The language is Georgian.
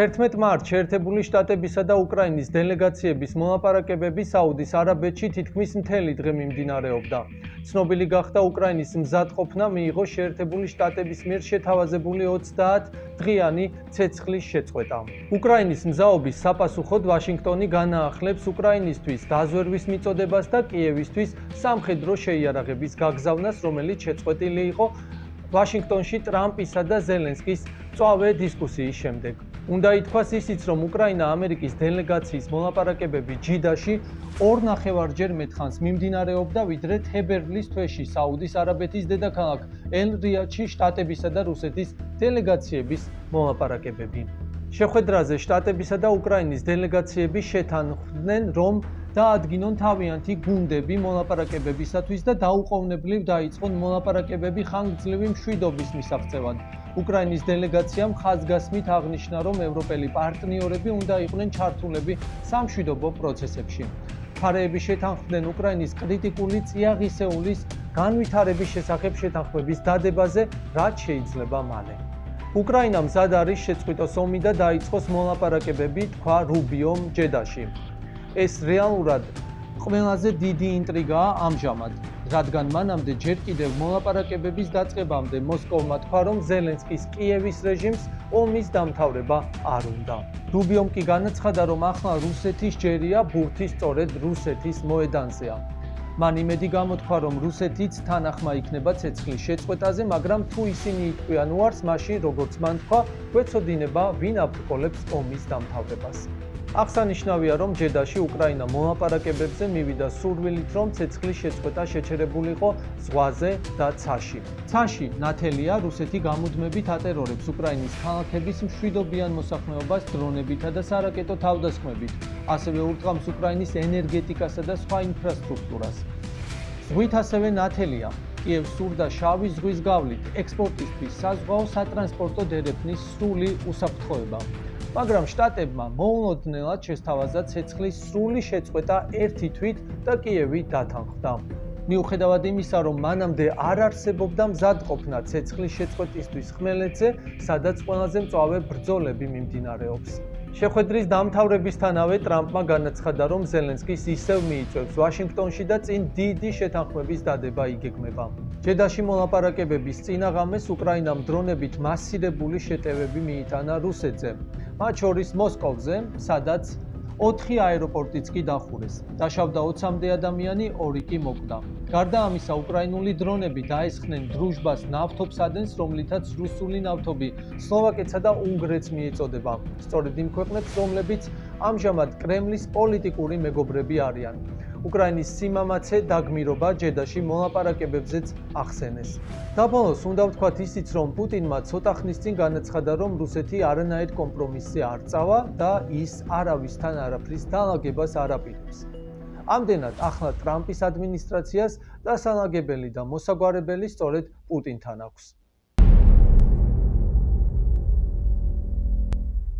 11 მარტს შეერთებული შტატებისა და უკრაინის დელეგაციების მოლაპარაკებები საუდის არაბეთში თითქმის მთელი დღე მიმდინარეობდა. ცნობილი გახდა უკრაინის მზადყოფნა მიიღო შეერთებული შტატების მიერ შეთავაზებული 30 დღიანი ცეცხლის შეწყვეტა. უკრაინის მზაობის საფასუხოდ ვაშინგტონი განაახლებს უკრაინისთვის დაზვერვის მიწოდებას და კიევისთვის სამხედრო შეიარაღების გაგზავნას, რომელიც შეწყვეტილი იყო ვაშინგტონში ტრამპისა და ზელენსკის მწვავე დისკუსიის შემდეგ. უნდა ითქვას ისიც, რომ უკრაინა ამერიკის დელეგაციის მოლაპარაკებები ჯიდაში 2.5-ჯერ მეტ ხანს მიმდინარეობდა, ვიდრე თებერვლის თვეში საუდის არაბეთის დედაქალაქ ელ-რიადში შტატებისა და რუსეთის დელეგაციების მოლაპარაკებები. შეხვედრაზე შტატებისა და უკრაინის დელეგაციები შეთანხმდნენ, რომ დაადგინონ თავიანთი გუნდები მოლაპარაკებებისათვის და დაუყოვნებლივ დაიწყონ მოლაპარაკებები ხანგრძლივი მშვიდობის მისაღწევად. უკრაინის დელეგაციამ ხაზგასმით აღნიშნა, რომ ევროპელი პარტნიორები უნდა იყვნენ ჩართულები სამშვიდობო პროცესებში. მხარეები შეთანხმდნენ უკრაინის კრიტიკული წიაღისეულის განვითარების შესახებ შეთანხმების დადებაზე, რაც შეიძლება მალე. უკრაინა მზად არის შეწყვიტოს ომი და დაიწყოს მოლაპარაკებები, თქვა რუბიომ ჯედაში. ეს რეალურად ყველაზე დიდი ინტრიგაა ამჟამად, რადგან მანამდე ჯერ კიდევ მოლაპარაკებების დაწყებამდე მოსკოვმა თქვა, რომ ზელენსკის კიევის რეჟიმს ომის დამთავრება არ უნდა. რუბიომ კი განაცხადა, რომ ახლა რუსეთის ჯერია ბურთი სწორედ რუსეთის მოედანზეა. მან იმედი გამოთქვა, რომ რუსეთიც თანახმა იქნება ცეცხლის შეწყვეტაზე, მაგრამ თუ ისინი იტყვიან უარს, მაშინ როგორც მან თქვა, გვეცოდინება ვინ აბრკოლებს ომის დამთავრებას. აღსანიშნავია, რომ ჯედაში უკრაინა მოლაპარაკებებზე მივიდა სურვილით, რომ ცეცხლის შეწყვეტა შეჩერებულიყო ზღვაზე და ცაში. ცაში ნათელია რუსეთი გამუდმებით ატერორებს უკრაინის ქალაქების მშვიდობიან მოსახლეობას დრონებითა და სარაკეტო თავდასხმებით, ასევე ურტყამს უკრაინის ენერგეტიკასა და სხვა ინფრასტრუქტურას. ზღვით ასევე ნათელია კიევს სურდა შავი ზღვის გავლით ექსპორტისთვის საზღვაო სატრანსპორტო დერეფნის სრული უსაფრთხოება. მაგრამ შტატებმა მოულოდნელად შესთავაზა ცეცხლის სრული შეწყვეტა ერთი თვით და კიევი დათანხმდა. მიუხედავად იმისა, რომ მანამდე არ არსებობდა მზადყოფნა ცეცხლის შეწყვეტისთვის ხმელეთზე, სადაც ყველაზე მწვავე ბრძოლები მიმდინარეობს. შეხვედრის დამთავრებისთანავე ტრამპმა განაცხადა, რომ ზელენსკის ისევ მიიწვევს ვაშინგტონში და წინ დიდი შეთანხმების დადება იგეგმება. ჯედაში მოლაპარაკებების წინა ღამეს უკრაინამ დრონებით მასირებული შეტევები მიიტანა რუსეთზე, მათ შორის მოსკოვზე, სადაც 4 აეროპორტიც კი დახურეს. დაშავდა 20-მდე ადამიანი, 2 კი მოკვდა. გარდა ამისა, უკრაინული დრონები დაესხნენ დრუჟბას ნავთობსადენს, რომლითაც რუსული ნავთობი სლოვაკეთსა და უნგრეთს მიეწოდება. სწორედ იმ ქვეყნებს, რომლებიც ამჟამად კრემლის პოლიტიკური მეგობრები არიან. უკრაინის სიმამაცე და გმირობა ჯედაში მოლაპარაკებებზეც ახსენეს. დაბოლოს უნდა ვთქვათ ისიც, რომ პუტინმა ცოტა ხნის წინ განაცხადა, რომ რუსეთი არანაირ კომპრომისზე არ წავა და ის არავისთან არაფრის დალაგებას არ აპირებს. ამდენად ახლა ტრამპის ადმინისტრაციას დასალაგებელი და მოსაგვარებელი სწორედ პუტინთან აქვს.